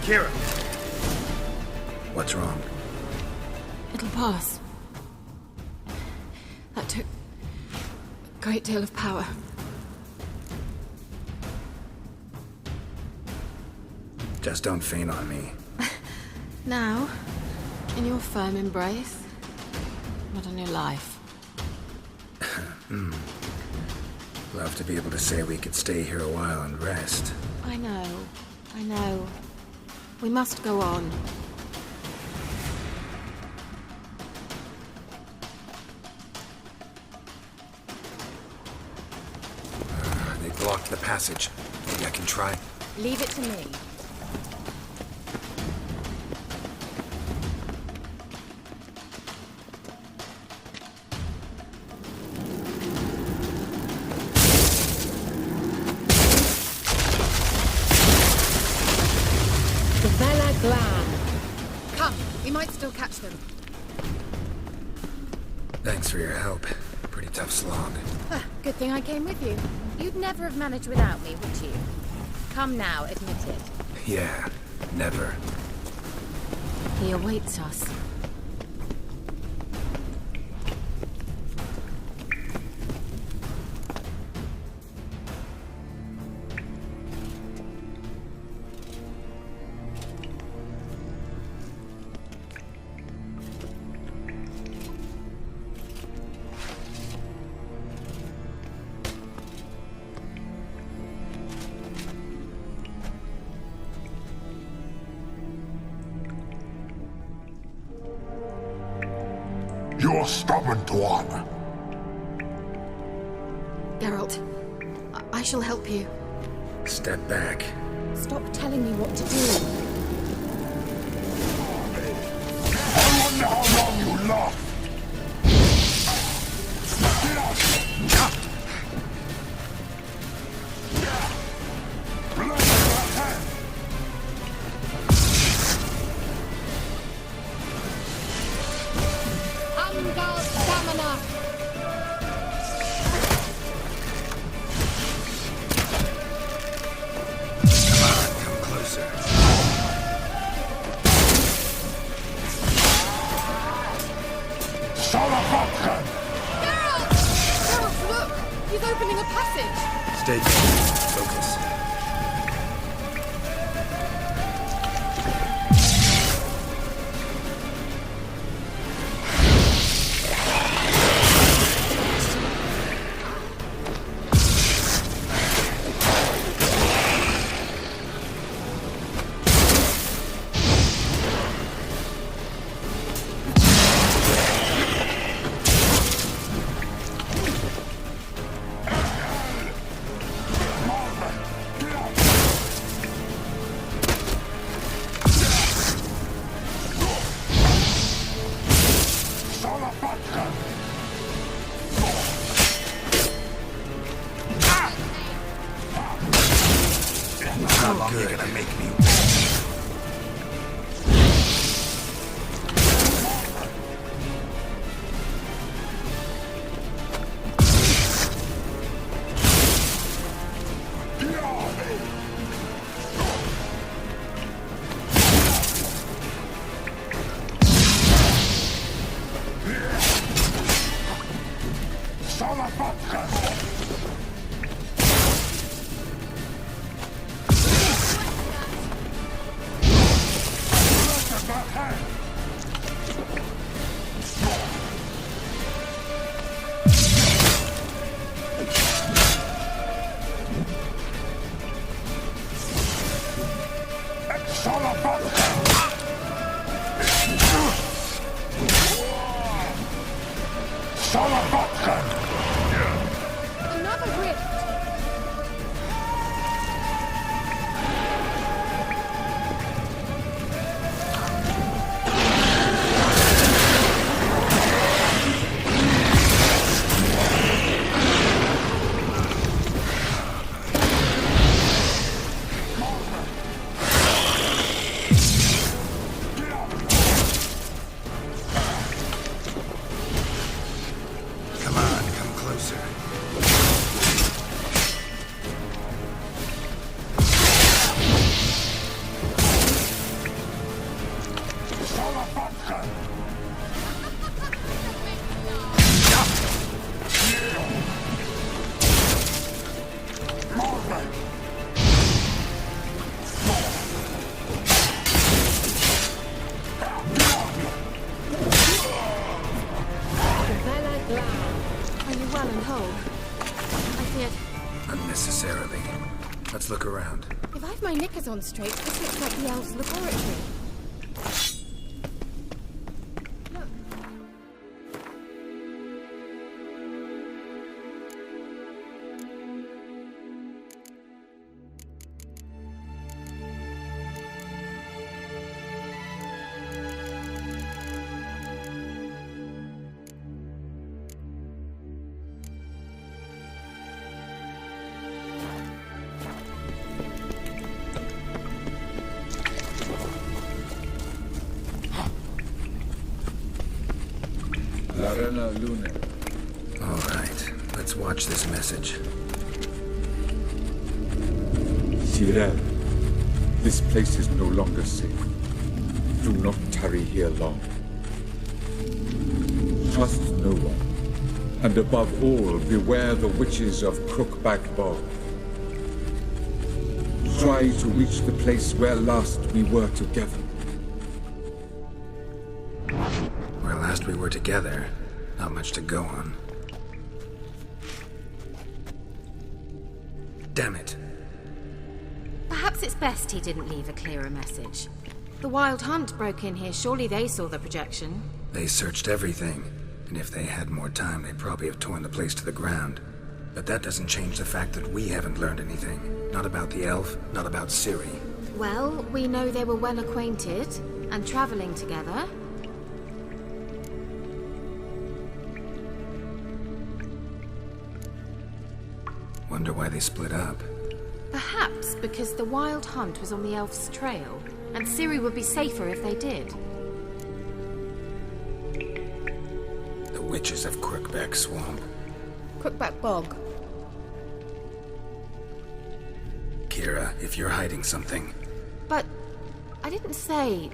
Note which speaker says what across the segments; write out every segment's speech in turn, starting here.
Speaker 1: Kira! What's wrong?
Speaker 2: It'll pass. That took a great deal of power.
Speaker 1: Just don't faint on me.
Speaker 2: Now, in your firm embrace, not on your life.
Speaker 1: Love to be able to say we could stay here a while and rest.
Speaker 2: I know. We must go on.
Speaker 1: They blocked the passage. Maybe I can try.
Speaker 3: Leave it to me. Come, we might still catch them.
Speaker 1: Thanks for your help. Pretty tough slog.
Speaker 3: Good thing I came with you. You'd never have managed without me, would you? Come now, admit it.
Speaker 1: Yeah, never.
Speaker 2: He awaits us.
Speaker 4: You're stubborn one.
Speaker 2: Geralt, I shall help you.
Speaker 1: Step back.
Speaker 3: Stop telling me what to do.
Speaker 4: I wonder how long you last.
Speaker 3: Unguard stamina!
Speaker 1: Come on, come closer.
Speaker 4: Salavatkan!
Speaker 3: Geralt, look! He's opening a passage!
Speaker 1: Stay calm. Focus. How long are you gonna make me wait? unnecessarily. Let's look around.
Speaker 3: If I've my knickers on straight, this looks like the elves' laboratory. Look.
Speaker 4: Larena Lune.
Speaker 1: All right, let's watch this message.
Speaker 5: Tyrell, this place is no longer safe. Do not tarry here long. Trust no one, and above all, beware the witches of Crookback Bog. Try to reach the place where last we were together.
Speaker 1: Where last we were together, not much to go on. Damn it.
Speaker 3: Perhaps it's best he didn't leave a clearer message. The Wild Hunt broke in here. Surely they saw the projection.
Speaker 1: They searched everything, and if they had more time, they'd probably have torn the place to the ground. But that doesn't change the fact that we haven't learned anything. Not about the elf, not about Ciri.
Speaker 3: Well, we know they were well acquainted and traveling together.
Speaker 1: Wonder why they split up.
Speaker 3: Perhaps because the Wild Hunt was on the elf's trail, and Ciri would be safer if they did.
Speaker 1: The witches of Crookback Swamp.
Speaker 3: Crookback Bog.
Speaker 1: Kira, if you're hiding something,
Speaker 3: But I didn't say...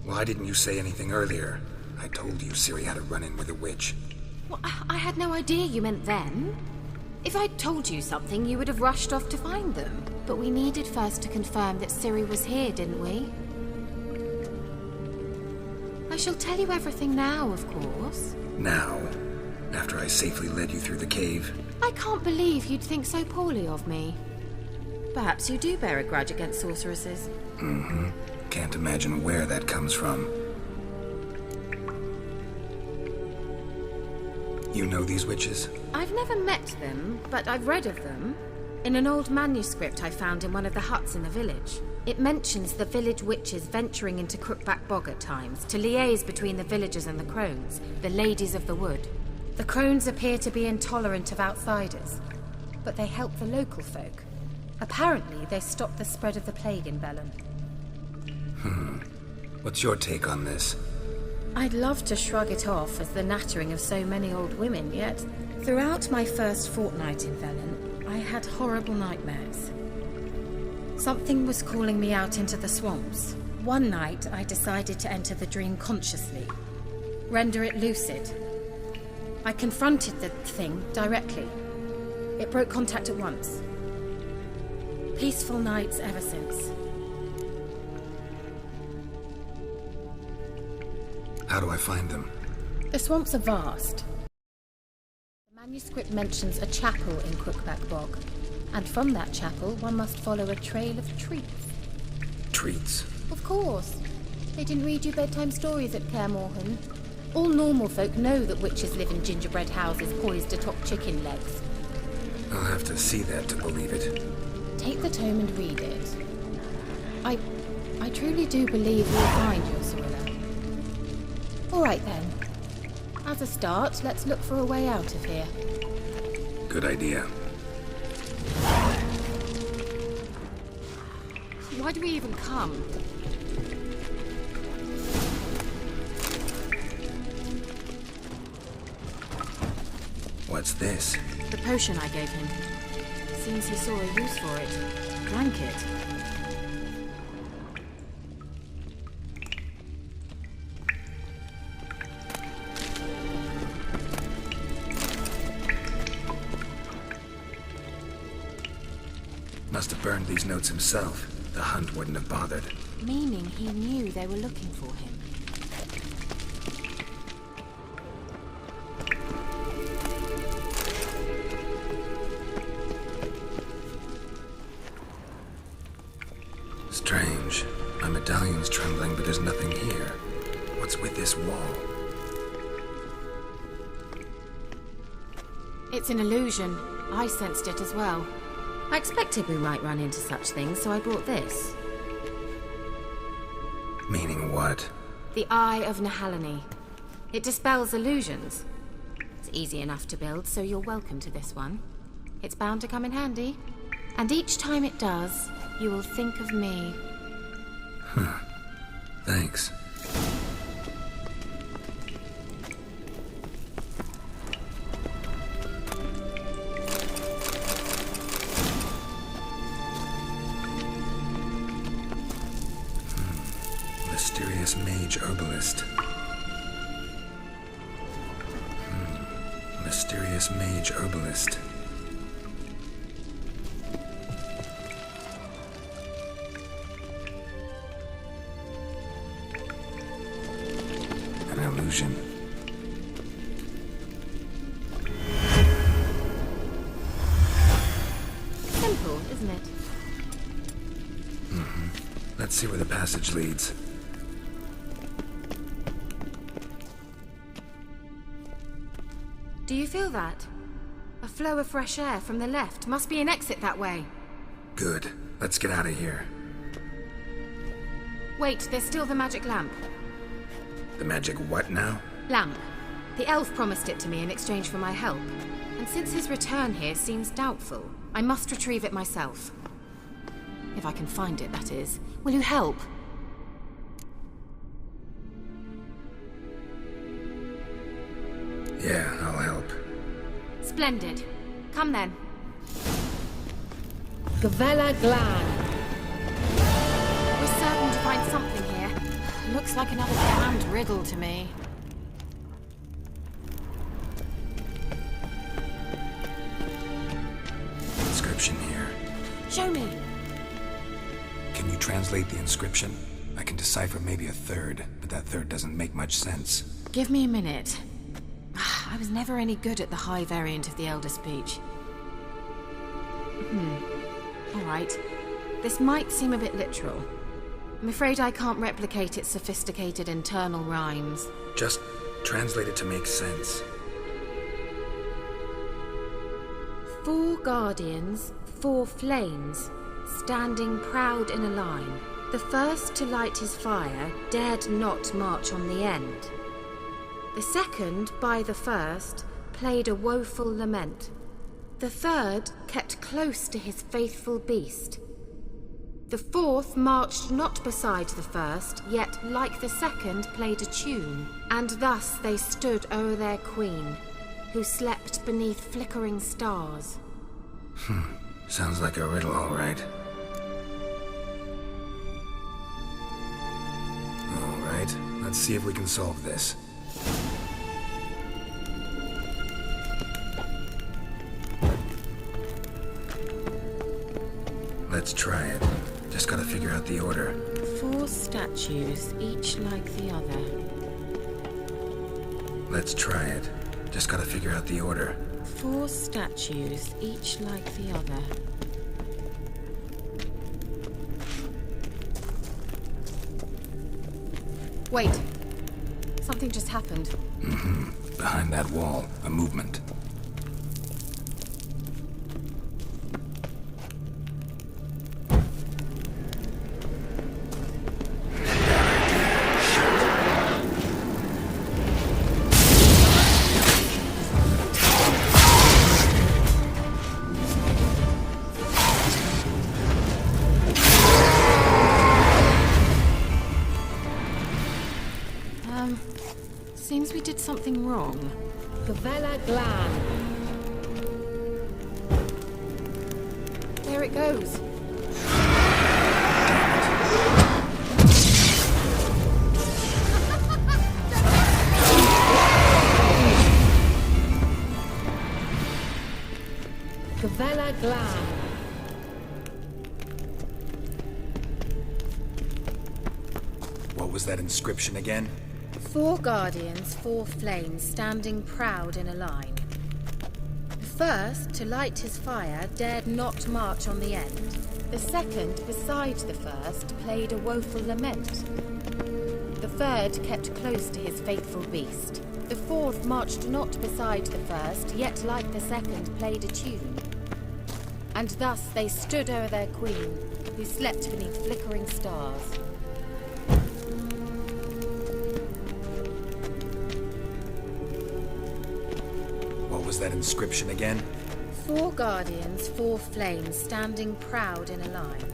Speaker 1: why didn't you say anything earlier? I told you Ciri had a run-in with a witch.
Speaker 3: Well, I had no idea you meant then. If I'd told you something, you would have rushed off to find them. But we needed first to confirm that Ciri was here, didn't we? I shall tell you everything now, of course.
Speaker 1: Now, after I safely led you through the cave.
Speaker 3: I can't believe you'd think so poorly of me. Perhaps you do bear a grudge against sorceresses.
Speaker 1: Mm-hmm. Can't imagine where that comes from. You know these witches?
Speaker 3: I've never met them, but I've read of them. In an old manuscript I found in one of the huts in the village. It mentions the village witches venturing into Crookback Bog at times to liaise between the villagers and the crones, the ladies of the wood. The crones appear to be intolerant of outsiders, but they help the local folk. Apparently, they stopped the spread of the plague in Bellon.
Speaker 1: What's your take on this?
Speaker 3: I'd love to shrug it off as the nattering of so many old women, yet throughout my first fortnight in Velen, I had horrible nightmares. Something was calling me out into the swamps. One night, I decided to enter the dream consciously, render it lucid. I confronted the thing directly. It broke contact at once. Peaceful nights ever since.
Speaker 1: How do I find them?
Speaker 3: The swamps are vast. The manuscript mentions a chapel in Crookback Bog, and from that chapel one must follow a trail of treats.
Speaker 1: Treats?
Speaker 3: Of course. They didn't read you bedtime stories at Kaer Morhen. All normal folk know that witches live in gingerbread houses poised atop chicken legs.
Speaker 1: I'll have to see that to believe it.
Speaker 3: Take the tome and read it. I truly do believe you'll find your Cirilla. All right then. As a start, let's look for a way out of here.
Speaker 1: Good idea.
Speaker 2: Why do we even come?
Speaker 1: What's this?
Speaker 2: The potion I gave him. Seems he saw a use for it. Drank it.
Speaker 1: Must have burned these notes himself. The Hunt wouldn't have bothered.
Speaker 3: Meaning he knew they were looking for him.
Speaker 2: It's an illusion. I sensed it as well.
Speaker 3: I expected we might run into such things, so I brought this.
Speaker 1: Meaning what?
Speaker 3: The Eye of Nehaleni. It dispels illusions. It's easy enough to build, so you're welcome to this one. It's bound to come in handy. And each time it does, you will think of me.
Speaker 1: Thanks. Mysterious mage herbalist. Mysterious mage herbalist. An illusion.
Speaker 3: Simple, isn't it?
Speaker 1: Let's see where the passage leads.
Speaker 3: Do you feel that? A flow of fresh air from the left. Must be an exit that way.
Speaker 1: Good. Let's get out of here.
Speaker 3: Wait, there's still the magic lamp.
Speaker 1: The magic what now?
Speaker 3: Lamp. The elf promised it to me in exchange for my help. And since his return here seems doubtful, I must retrieve it myself. If I can find it, that is. Will you help?
Speaker 1: Yeah, I'll help.
Speaker 3: Splendid. Come then.
Speaker 6: Gavella Glan.
Speaker 2: We're certain to find something here. Looks like another damned riddle to me.
Speaker 1: Inscription here.
Speaker 2: Show me.
Speaker 1: Can you translate the inscription? I can decipher maybe a third, but that third doesn't make much sense.
Speaker 2: Give me a minute. I was never any good at the high variant of the Elder Speech. Alright. This might seem a bit literal. I'm afraid I can't replicate its sophisticated internal rhymes.
Speaker 1: Just translate it to make sense.
Speaker 3: 4 guardians, 4 flames, standing proud in a line. The first to light his fire dared not march on the end. The second, by the first, played a woeful lament. The third kept close to his faithful beast. The fourth marched not beside the first, yet like the second played a tune. And thus they stood o'er their queen, who slept beneath flickering stars.
Speaker 1: Sounds like a riddle, all right. All right, let's see if we can solve this. Let's try it. Just gotta figure out the order.
Speaker 3: 4 statues, each like the other.
Speaker 1: Let's try it. Just gotta figure out the order.
Speaker 3: 4 statues, each like the other.
Speaker 2: Wait. Something just happened.
Speaker 1: Behind that wall, a movement.
Speaker 2: Seems we did something wrong.
Speaker 6: Gavella Glan.
Speaker 2: There it goes.
Speaker 6: Gavella Glan.
Speaker 1: What was that inscription again?
Speaker 3: 4 guardians, 4 flames, standing proud in a line. The first, to light his fire, dared not march on the end. The second, beside the first, played a woeful lament. The third kept close to his faithful beast. The fourth marched not beside the first, yet like the second played a tune. And thus they stood o'er their queen, who slept beneath flickering stars.
Speaker 1: What was that inscription again?
Speaker 3: 4 guardians, 4 flames, standing proud in a line.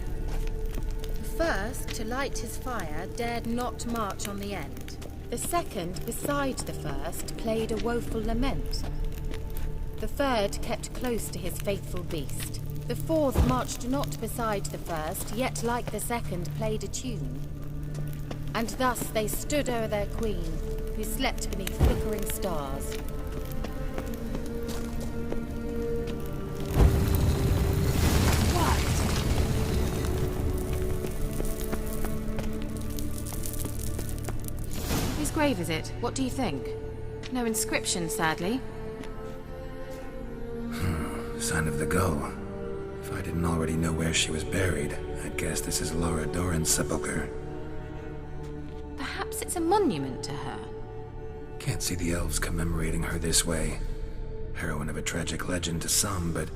Speaker 3: The first, to light his fire, dared not march on the end. The second, beside the first, played a woeful lament. The third kept close to his faithful beast. The fourth marched not beside the first, yet like the second played a tune. And thus they stood o'er their queen, who slept beneath flickering stars.
Speaker 2: Whose grave is it? What do you think? No inscription, sadly.
Speaker 1: Sign of the Gull. If I didn't already know where she was buried, I'd guess this is Laura Doran's sepulchre.
Speaker 2: Perhaps it's a monument to her.
Speaker 1: Can't see the elves commemorating her this way. Heroine of a tragic legend to some, but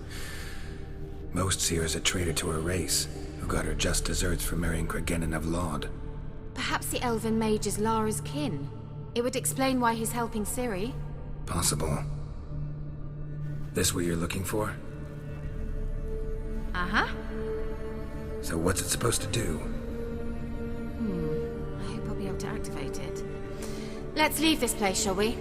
Speaker 1: most see her as a traitor to her race, who got her just deserts for marrying Cregennan of Laud.
Speaker 2: Perhaps the elven mage is Lara's kin. It would explain why he's helping Ciri.
Speaker 1: Possible. This what you're looking for?
Speaker 2: Uh-huh.
Speaker 1: So what's it supposed to do?
Speaker 2: I hope I'll be able to activate it. Let's leave this place, shall we?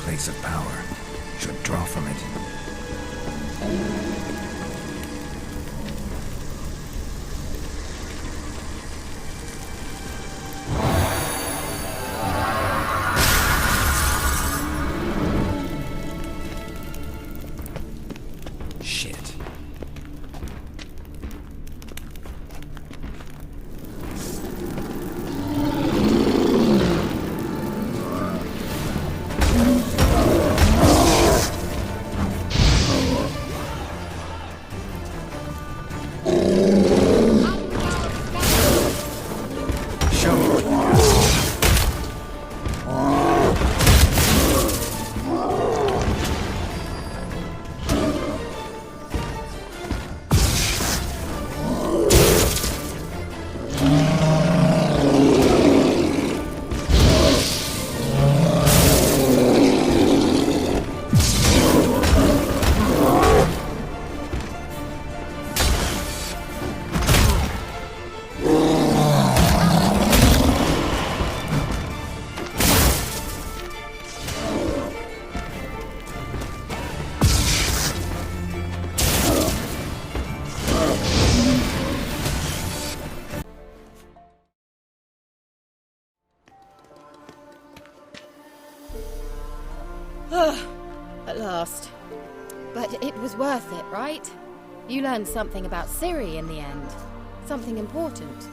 Speaker 1: Place of power. Should draw from it. Shit.
Speaker 3: At last. But it was worth it, right? You learned something about Ciri in the end. Something important.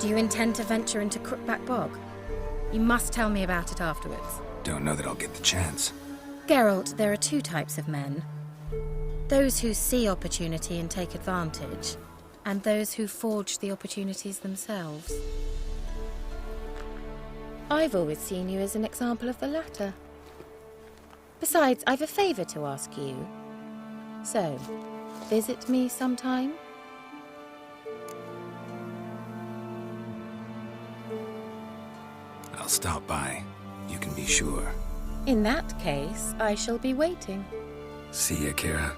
Speaker 3: Do you intend to venture into Crookback Bog? You must tell me about it afterwards.
Speaker 1: Don't know that I'll get the chance.
Speaker 3: Geralt, there are 2 types of men. Those who see opportunity and take advantage, and those who forge the opportunities themselves. I've always seen you as an example of the latter. Besides, I've a favor to ask you. So, visit me sometime?
Speaker 1: I'll stop by. You can be sure.
Speaker 3: In that case, I shall be waiting.
Speaker 1: See ya, Kira.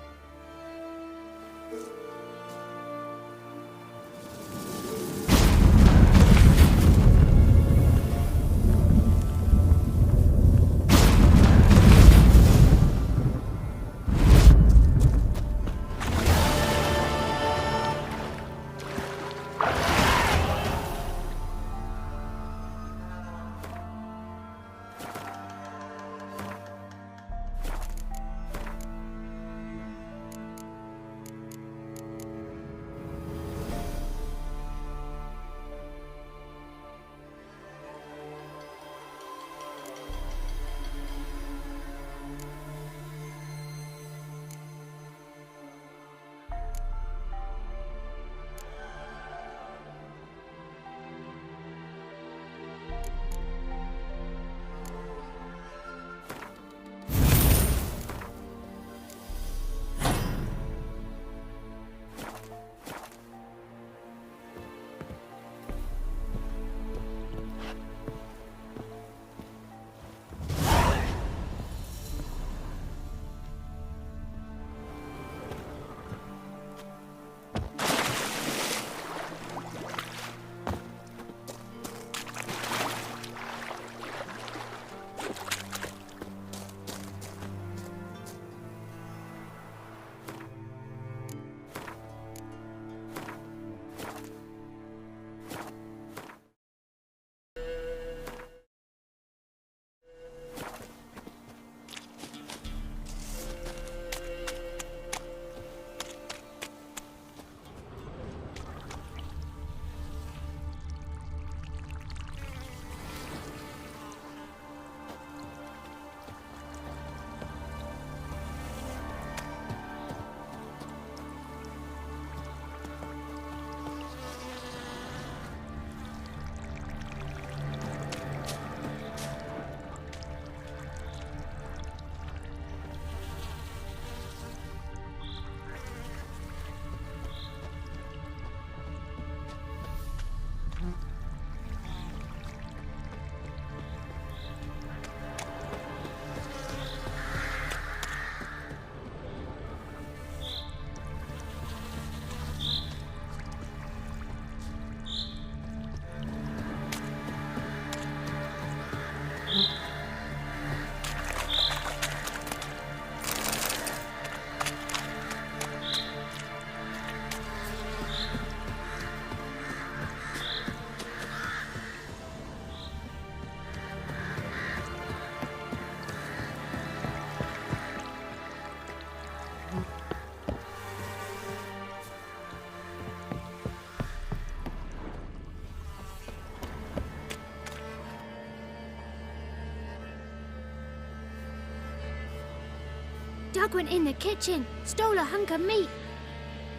Speaker 7: Doug went in the kitchen, stole a hunk of meat.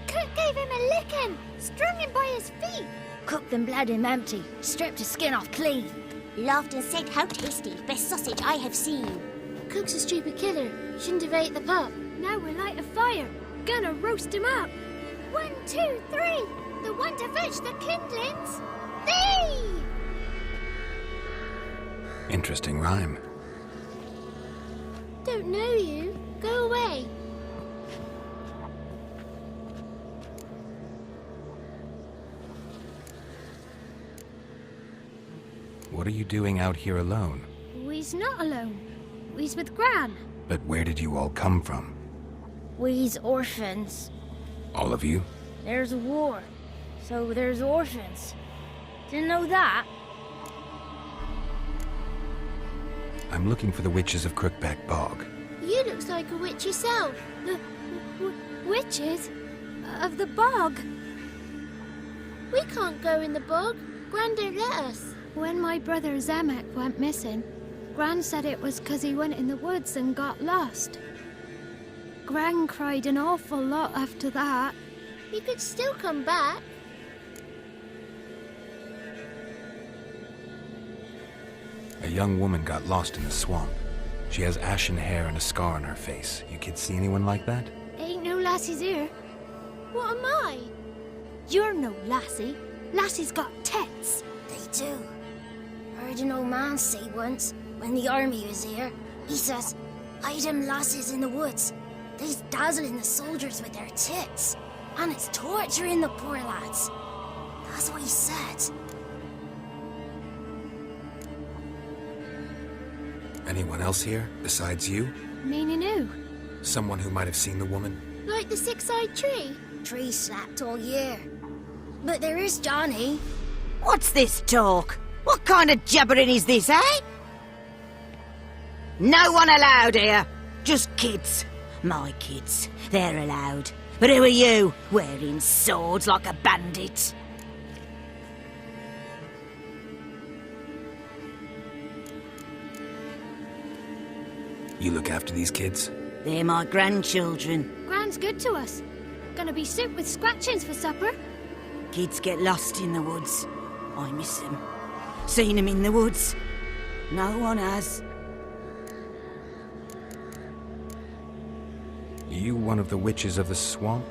Speaker 7: Cook gave him a licking, strung him by his feet.
Speaker 8: Cooked and bled him empty, stripped his skin off clean.
Speaker 9: Laughed and said, "How tasty, best sausage I have seen."
Speaker 7: Cook's a stupid killer, shouldn't have ate the pup. Now we'll light a fire, gonna roast him up. 1, 2, 3, the one to fetch the kindlings. Thee!
Speaker 1: Interesting rhyme.
Speaker 7: Don't know you. Go away.
Speaker 1: What are you doing out here alone?
Speaker 7: We's not alone. We's with Gran.
Speaker 1: But where did you all come from?
Speaker 8: We's orphans.
Speaker 1: All of you?
Speaker 8: There's a war, so there's orphans. Didn't know that?
Speaker 1: I'm looking for the witches of Crookback Bog.
Speaker 7: You looks like a witch yourself. The witches of the bog. We can't go in the bog. Gran don't let us. When my brother Zemek went missing, Gran said it was 'cause he went in the woods and got lost. Gran cried an awful lot after that. He could still come back.
Speaker 1: A young woman got lost in the swamp. She has ashen hair and a scar on her face. You kids see anyone like that?
Speaker 7: Ain't no lassies here. What am I? You're no lassie. Lassie's got tits.
Speaker 8: They do. Heard an old man say once, when the army was here, he says, "Hide them lasses in the woods. They's dazzling the soldiers with their tits, and it's torturing the poor lads." That's what he said.
Speaker 1: Anyone else here, besides you?
Speaker 7: Meaning who?
Speaker 1: Someone who might have seen the woman?
Speaker 7: Like the six-eyed tree?
Speaker 8: Tree slapped all year. But there is Johnny.
Speaker 10: What's this talk? What kind of jabbering is this, eh? No one allowed here. Just kids. My kids. They're allowed. But who are you, wearing swords like a bandit?
Speaker 1: You look after these kids?
Speaker 10: They're my grandchildren.
Speaker 7: Gran's good to us. Gonna be soup with scratchings for supper.
Speaker 10: Kids get lost in the woods. I miss them. Seen them in the woods. No one has.
Speaker 1: You one of the witches of the swamp?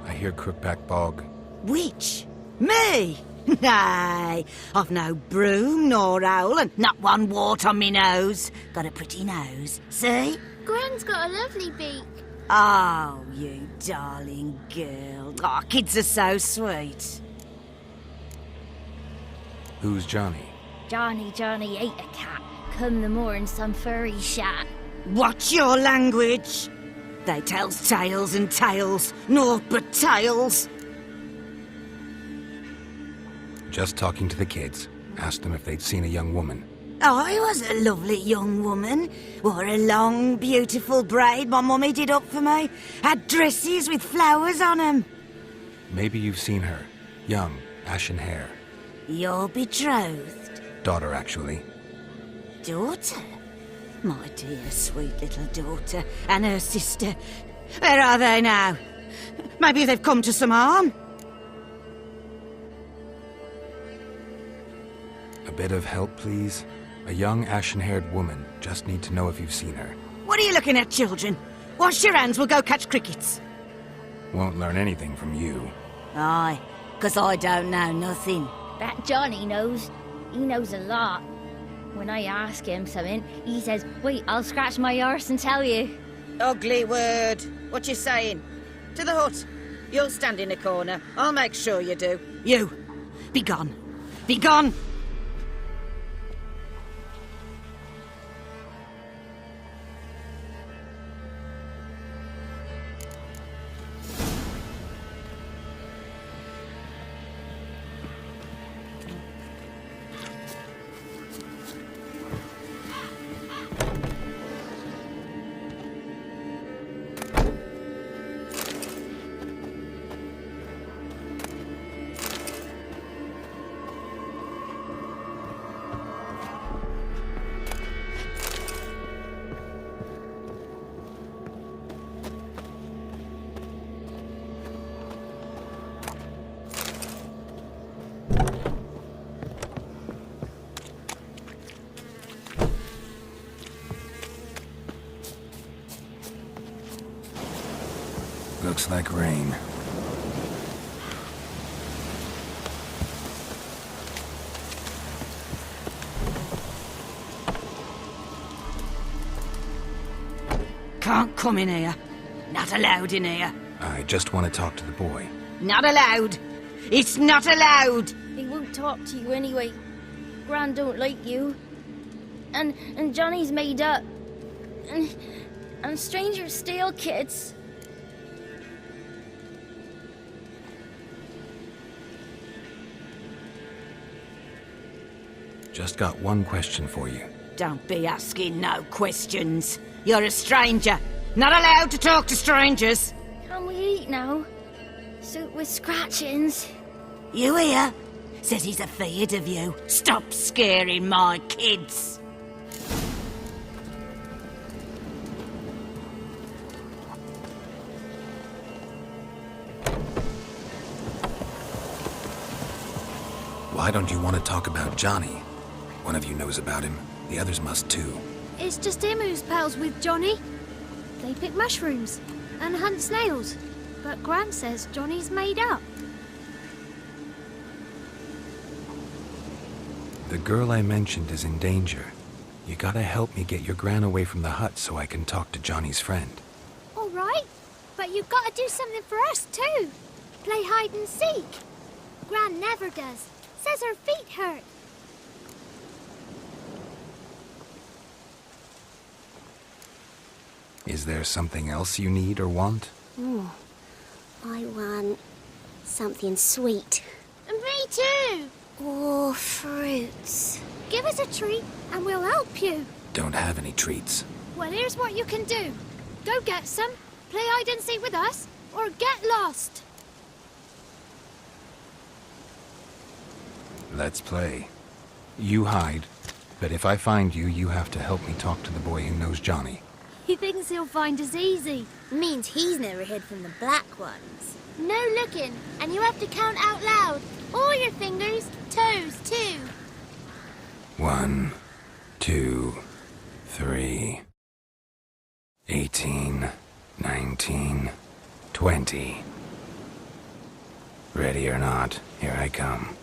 Speaker 1: I hear Crookback Bog.
Speaker 10: Witch? Me? Nay, I've no broom nor owl and not one wart on me nose. Got a pretty nose, see?
Speaker 7: Gran's got a lovely beak.
Speaker 10: Oh, you darling girl. Oh, kids are so sweet.
Speaker 1: Who's Johnny?
Speaker 8: Johnny ate a cat. Come the morn some furry shat.
Speaker 10: Watch your language. They tells tales and tales, naught but tales.
Speaker 1: Just talking to the kids. Asked them if they'd seen a young woman.
Speaker 10: I was a lovely young woman. Wore a long, beautiful braid my mummy did up for me. Had dresses with flowers on 'em.
Speaker 1: Maybe you've seen her. Young, ashen hair.
Speaker 10: Your betrothed?
Speaker 1: Daughter, actually.
Speaker 10: Daughter? My dear, sweet little daughter. And her sister. Where are they now? Maybe they've come to some harm?
Speaker 1: A bit of help, please? A young, ashen-haired woman. Just need to know if you've seen her.
Speaker 10: What are you looking at, children? Wash your hands, we'll go catch crickets.
Speaker 1: Won't learn anything from you.
Speaker 10: Aye, 'cause I don't know nothing.
Speaker 8: That Johnny knows. He knows a lot. When I ask him something, he says, "Wait, I'll scratch my arse and tell you."
Speaker 10: Ugly word. What you saying? To the hut. You'll stand in a corner. I'll make sure you do. You, be gone. Be gone!
Speaker 1: Looks like rain.
Speaker 10: Can't come in here. Not allowed in here.
Speaker 1: I just want to talk to the boy.
Speaker 10: Not allowed. It's not allowed.
Speaker 8: He won't talk to you anyway. Gran don't like you. And Johnny's made up. And strangers steal kids.
Speaker 1: Just got one question for you.
Speaker 10: Don't be asking no questions. You're a stranger. Not allowed to talk to strangers.
Speaker 8: Can we eat now? Soup with scratchings.
Speaker 10: You hear? Says he's afeard of you. Stop scaring my kids.
Speaker 1: Why don't you want to talk about Johnny? One of you knows about him. The others must too.
Speaker 7: It's just him who's pals with Johnny. They pick mushrooms and hunt snails. But Gran says Johnny's made up.
Speaker 1: The girl I mentioned is in danger. You gotta help me get your Gran away from the hut so I can talk to Johnny's friend.
Speaker 7: All right, but you've got to do something for us too. Play hide and seek. Gran never does. Says her feet hurt.
Speaker 1: Is there something else you need or want?
Speaker 9: I want something sweet.
Speaker 7: Me too.
Speaker 9: Or fruits.
Speaker 7: Give us a treat and we'll help you.
Speaker 1: Don't have any treats.
Speaker 7: Well, here's what you can do. Go get some, play hide and seek with us, or get lost.
Speaker 1: Let's play. You hide, but if I find you, you have to help me talk to the boy who knows Johnny.
Speaker 7: He thinks he'll find us easy.
Speaker 9: Means he's never hid from the black ones.
Speaker 7: No looking, and you have to count out loud. All your fingers, toes too.
Speaker 1: 1, 2, 3, 18, 19, 20. Ready or not, here I come.